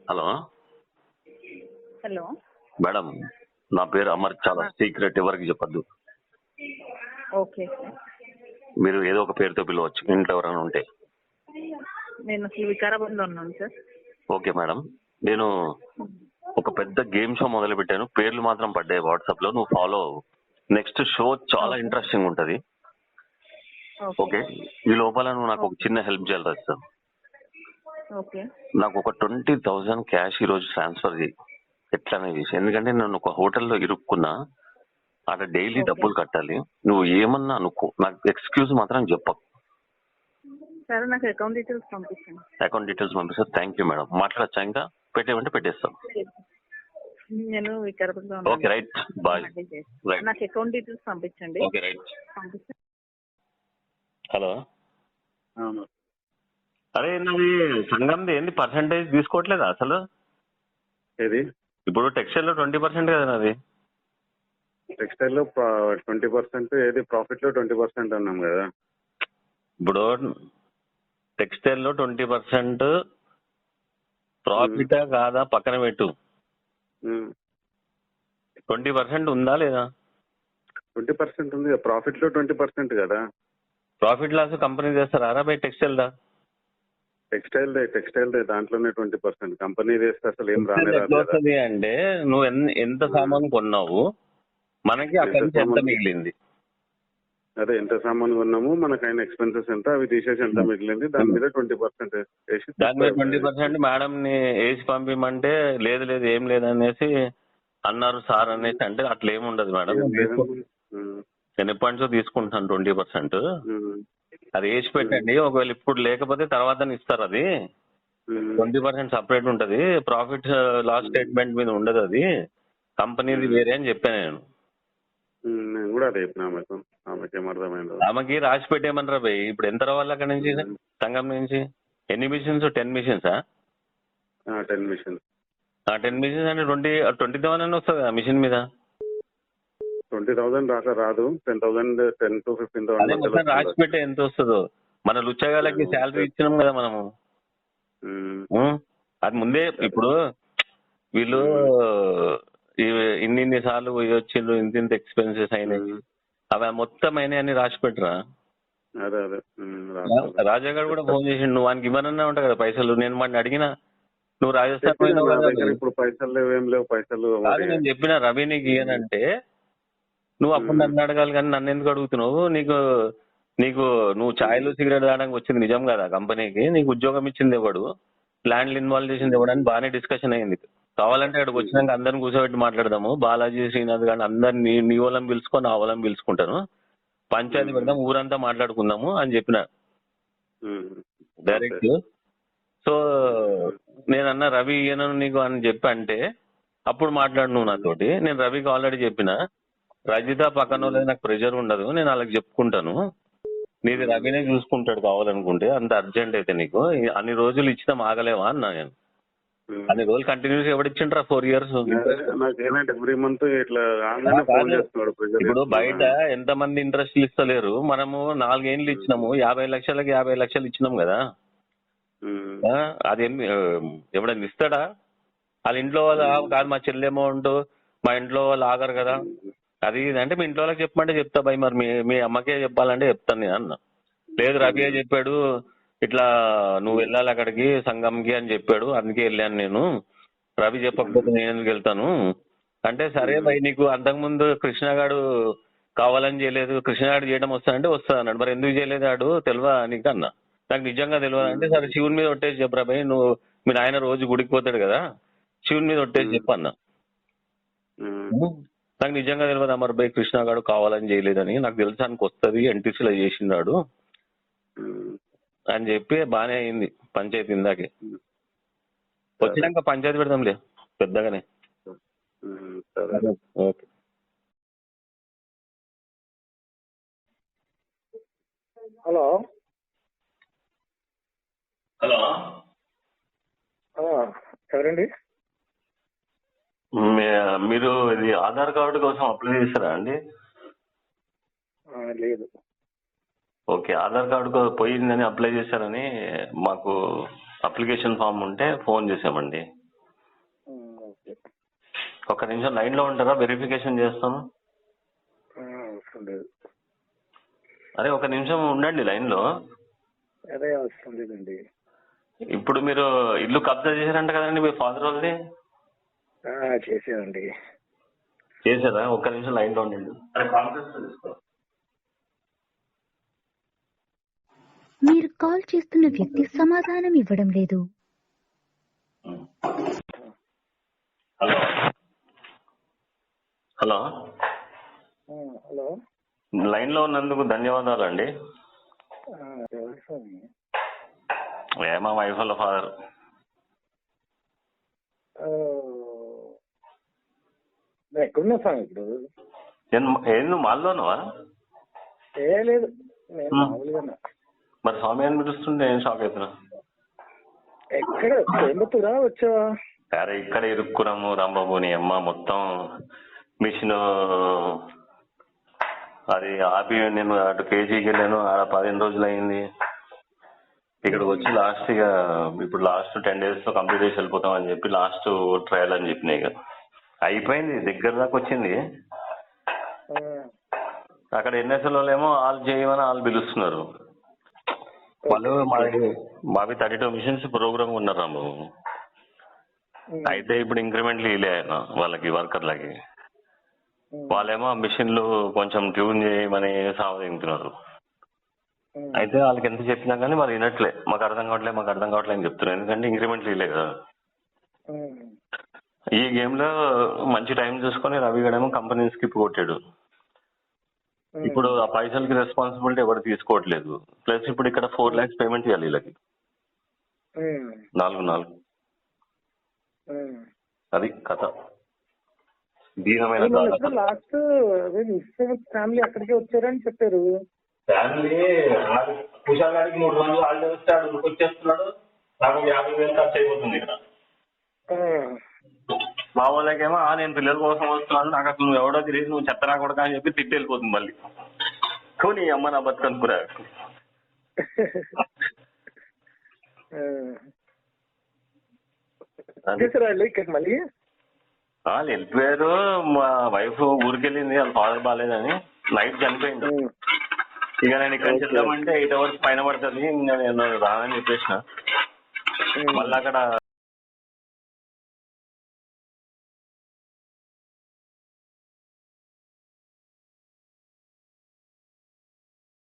Hello hello madam, నా పేరు అమర్. చాలా ఆ, సీక్రెట్, ఎవరికి చెప్పద్దు. Okay sir. మీరు ఏదో ఒక పేరుతో పిలవచ్చు ఇంట్లో ఎవరైనా ఉంటే. నేను అసలు వికారాబాద్లో ఉన్నాను సార్. ఓకే మేడం, నేను ఒక పెద్ద గేమ్ షో మొదలు పెట్టాను. పేర్లు మాత్రం పడ్డాయి వాట్సాప్ లో, నువ్వు ఫాలో అవ్వు. నెక్స్ట్ షో చాలా ఓకే ఇంట్రెస్టింగ్ ఉంటది. ఓకే ఓకే, ఈ లోపల నువ్వు నాకు ఒక ఓకే చిన్న హెల్ప్ చేయాలి రాజు సార్. ఓకే నాకు ఒక 20,000 క్యాష్ ఈ రోజు ట్రాన్స్ఫర్ చేయి, ఎట్లానే చేసి. ఎందుకంటే నేను ఒక హోటల్లో ఇరుక్కున్నా, అక్కడ డైలీ ఓకే డబ్బులు కట్టాలి. నువ్వు ఏమన్నా అనుకో, నాకు ఎక్స్క్యూజ్ మాత్రం చెప్పకు. సరే, నాకు అకౌంట్ డీటెయిల్స్ పంపించండి. అకౌంట్ డీటెయిల్స్ పంపిస్తారు. Thank you madam. మాట్లాడచ్చా? ఇంకా పెట్టేమంటే పెట్టేస్తాం. నేను వికారాబాద్లో ఓకే ఉన్నాను. Right, bye. మళ్ళీ చేసి రైట్, నాకు అకౌంట్ డీటెయిల్స్ పంపించండి. Okay right. పంపిస్తే హలో, అరే నాది సంఘంది ఏంది పర్సంటేజ్ తీసుకోవట్లేదా అసలు? ఏది ఇప్పుడు టెక్స్టైల్ లో 20% కదా నాది. టెక్స్టైల్ లో 20%, ఏది ప్రాఫిట్ లో 20% అన్నాం కదా. ఇప్పుడు టెక్స్టైల్ లో 20% ప్రాఫిటా కాదా పక్కన పెట్టు. 20% ఉందా లేదా? 20% ఉంది, ప్రాఫిట్ లో 20% కదా. ప్రాఫిట్ లాస్ కంపెనీ చేస్తారా బై టెక్స్టైల్ దా? టెక్స్టైల్ దే దాంట్లోనే 20%. కంపెనీ వేస్తే అసలు ఏం రానే టెక్స్టైల్ రాదు ఎట్లా కదా. వస్తుంది అంటే, నువ్వు ఎంత సామాన్ కొన్నావు, మనకి అక్కడి నుంచి ఎంత మిగిలింది. అదే ఎంత సామాన్ కొన్నాము, మనకు అయిన ఎక్స్పెన్సెస్ ఎంత, అవి తీసేసి ఎంత మిగిలింది, దాని మీద 20% వేసి దాని మీద 20% మేడం ని వేసి పంపిమంటే, లేదు లేదు ఏం లేదనేసి అన్నారు సార్ అనేసి. అంటే అట్లా ఏమి ఉండదు మేడం. నేను ఎప్పటి నుంచో తీసుకుంటున్నాను 20%. అది వేసి పెట్టండి, ఒకవేళ ఇప్పుడు లేకపోతే తర్వాత ఇస్తారు. అది 20% సపరేట్ ఉంటది, ప్రాఫిట్ లాస్ స్టేట్మెంట్ మీద ఉండదు. అది కంపెనీది వేరే అని చెప్పాను నేను. నేను కూడా అదే చెప్పిన ఆమెకి ఏమర్థమైందో. ఆమెకి రాసి పెట్టేయమనరా భయ్. ఇప్పుడు ఎంత రావాలి అక్కడ నుంచి, సంఘం నుంచి? ఎన్ని మిషన్స్? 10 మిషన్సా? 10 మిషన్స్. 10 మిషన్స్ అంటే 20,000 అని వస్తుంది ఆ మిషన్ మీద. 20,000 రాదు, 10,000, 10 to 15,000 అదే మొత్తం రాసి పెట్టే ఎంత వస్తుందో. మన లుచ్చగాళ్ళకి శాలరీ ఇచ్చినాం కదా మనము. అది ముందే ఇప్పుడు వీళ్ళు ఇన్ని సార్లు పోయి వచ్చిండ్రు, ఇంత ఎక్స్పెన్సెస్ అయినాయి, అవి మొత్తం అయినాయి అని రాసి పెట్టరా. అదే రాజా గారు కూడా ఫోన్ చేసిండు, నువ్వు వానికి ఇవ్వనన్నా ఉంటా కదా పైసలు. నేను వాడిని అడిగిన, నువ్వు రాజస్థాన్ పోయినావు కదా. ఇప్పుడు పైసలు లేవు, ఏం లేవు పైసలు. కాదు, నేను చెప్పిన రవి నీకు ఇయ్యనంటే, నువ్వు అప్పుడు నన్ను అడగాలి కానీ నన్ను ఎందుకు అడుగుతున్నావు? నీకు నువ్వు ఛాయలు సిగరెట్ తాగడానికి వచ్చింది నిజం కదా కంపెనీకి. నీకు ఉద్యోగం ఇచ్చింది ఎవడు, ప్లాన్లు ఇన్వాల్వ్ చేసింది ఎవడని బాగానే డిస్కషన్ అయింది. కావాలంటే అక్కడికి వచ్చినాక అందరిని కూర్చోబెట్టి మాట్లాడదాము. బాలాజీ, శ్రీనాథ్ గాని అందరిని, నీ వాళ్ళని పిలుచుకో, నా వాళ్ళని పిలుచుకుంటాను, పంచాయతీ పెడదాం, ఊరంతా మాట్లాడుకుందాము అని చెప్పిన డైరెక్ట్. సో నేనన్నా రవి ఈయన నీకు అని చెప్పి అంటే, అప్పుడు మాట్లాడు నువ్వు నాతోటి. నేను రవికి ఆల్రెడీ చెప్పిన, రజిత పక్కన వాళ్ళది నాకు ప్రెషర్ ఉండదు, నేను వాళ్ళకి చెప్పుకుంటాను, నీది రవినే చూసుకుంటాడు కావాలనుకుంటే, అంత అర్జెంట్ అయితే నీకు అన్ని రోజులు ఇచ్చినా ఆగలేవా అన్నా నేను. అన్ని రోజులు కంటిన్యూస్ ఎవడిచ్చిండ్రా 4 years? ఎవ్రీ మంత్ ఇట్లా ఇప్పుడు బయట ఎంత మంది ఇంట్రెస్ట్ ఇస్తలేరు, మనము 4 ఏళ్ళు ఇచ్చినాము, 50 లక్షలకి 50 లక్షలు ఇచ్చినాం కదా. అది ఎవడన్నా ఇస్తాడా? వాళ్ళ ఇంట్లో వాళ్ళు కాదు, మా చెల్లి అమౌంట్, మా ఇంట్లో వాళ్ళు ఆగరు కదా. అది అంటే మీ ఇంట్లో వాళ్ళకి చెప్పమంటే చెప్తా భయ్, మరి మీ అమ్మకే చెప్పాలంటే చెప్తాను నేను అన్న. లేదు రవియే చెప్పాడు ఇట్లా నువ్వు వెళ్ళాలి అక్కడికి సంఘంకి అని చెప్పాడు, అందుకే వెళ్ళాను నేను, రవి చెప్పకపోతే నేను ఎందుకు వెళ్తాను అంటే, సరే భయ్ నీకు అంతకుముందు కృష్ణగాడు కావాలని చేయలేదు, కృష్ణగాడు చేయడం వస్తానంటే వస్తా అన్నాడు, మరి ఎందుకు చేయలేదు ఆడు తెలియదా నీకు అన్న. నాకు నిజంగా తెలియదు అంటే, సరే శివుని మీద ఒట్టేసి చెప్పరా భయ్, నువ్వు మీ నాయన రోజు గుడికి పోతాడు కదా, శివుని మీద ఒట్టేసి చెప్పన్నా. నాకు నిజంగా తెలియదు అమర్ భయ్, కృష్ణగాడు కావాలని చేయలేదని, నాకు తెలుసానికి వస్తుంది, ఎన్టీసీలో చేసినాడు అని చెప్పి బానే అయింది పంచాయతీ. ఇందాకే వచ్చినాక పంచాయతీ పెడదాంలే పెద్దగానే. ఓకే. హలో హలో, ఎవరండి? మీరు ఇది ఆధార్ కార్డు కోసం అప్లై చేస్తారా అండి? లేదు. ఓకే, ఆధార్ కార్డు పోయిందని అప్లై చేశారని మాకు అప్లికేషన్ ఫామ్ ఉంటే ఫోన్ చేసామండి. ఒక నిమిషం లైన్ లో ఉంటారా, వెరిఫికేషన్ చేస్తాను. అవసరం లేదు. అరే ఒక నిమిషం ఉండండి లైన్ లో. అదే అవసరం లేదండి. ఇప్పుడు మీరు ఇల్లు కబ్జా చేశారంట కదండి మీ ఫాదర్ వాళ్ళది? చేసానండి. చేశారా? ఒక్క నిమిషం లైన్ లో ఉండండి. అరే కాన్ఫరెన్స్ తీసుకో. మీరు కాల్ చేస్తున్న వ్యక్తి సమాధానం ఇవ్వడం లేదు. హలో హలో హలో, లైన్ లో ఉన్నందుకు ధన్యవాదాలు అండి. ఎవరు స్వామి? మా వైఫ్ వాళ్ళ ఫాదర్. ఎక్కడున్నా స్వామి ఇప్పుడు? ఏంది మాల్లోనవా? లేదు, నేను మామూలుగా. మరి స్వామి అని పిలుస్తుంటే ఏం షాక్ అవుతున్నా. ఎక్కడ కోయంబత్తూరా వచ్చావా? అరే ఇక్కడ ఇరుక్కున్నాము రాంబాబుని అమ్మ. మొత్తం మిషన్ అది ఆపి నేను అటు కేజీకి వెళ్ళాను. ఆడ 15 రోజులు అయింది. ఇక్కడికి వచ్చి లాస్ట్ ఇక ఇప్పుడు లాస్ట్ 10 days లో కంప్లీట్ చేసి వెళ్ళిపోతాం అని చెప్పి లాస్ట్ ట్రయల్ అని చెప్పినాయి. ఇక అయిపోయింది, దగ్గర దాకా వచ్చింది. అక్కడ ఎన్ఎస్ఎల్ వాళ్ళేమో ఆల్ చేయమని వాళ్ళు పిలుస్తున్నారు. వాళ్ళు మావి 32 మిషన్స్ ప్రోగ్రామ్ ఉన్నారు రాంబాబు. అయితే ఇప్పుడు ఇంక్రిమెంట్లు ఇలే వాళ్ళకి వర్కర్లకి. వాళ్ళేమో మిషన్లు కొంచెం ట్యూన్ చేయమని సాగుతున్నారు. అయితే వాళ్ళకి ఎంత చెప్పినా కానీ మరి వినట్లే. మాకు అర్థం కావట్లేదు అని చెప్తున్నారు. ఎందుకంటే ఇంక్రిమెంట్లు ఇలే కదా. ఈ గేమ్ లో మంచి టైం చూసుకొని రవి గడేమో కంపెనీ స్కిప్ కొట్టాడు. ఇప్పుడు ఆ పైసలకి రెస్పాన్సిబిలిటీ ఎవరు తీసుకోవట్లేదు. ప్లస్ ఇప్పుడు ఇక్కడ 4 lakhs పేమెంట్ చేయాలి వీళ్ళకి. 4 అది కథ. దీనమైన లాస్ట్ ఫ్యామిలీ అక్కడికే వచ్చారని చెప్పారు. ఫ్యామిలీ కుషాల్ గారికి 3 రోజులు హాలిడే వస్తే ఆడు వచ్చేస్తున్నాడు. నాకు 50,000 ఖర్చు అయిపోతుంది ఇక్కడ. మా వాళ్ళకేమో నేను పిల్లల కోసం వస్తున్నాను, నాకు అసలు నువ్వు ఎవడో తెలియదు, నువ్వు చెత్త రాకూడదు అని చెప్పి తిట్టి వెళ్ళిపోతుంది మళ్ళీ. నీ అమ్మ నా బతుకనుకురా. మళ్ళీ వాళ్ళు వెళ్ళిపోయారు. మా వైఫ్ ఊరికి వెళ్ళింది, వాళ్ళ ఫాదర్ బాగాలేదని. నైట్ చనిపోయింది. ఇక నేను ఇక్కడ చెప్దామంటే 8 hours పైన పడుతుంది, ఇంకా నేను రానని చెప్పేసిన. మళ్ళీ అక్కడ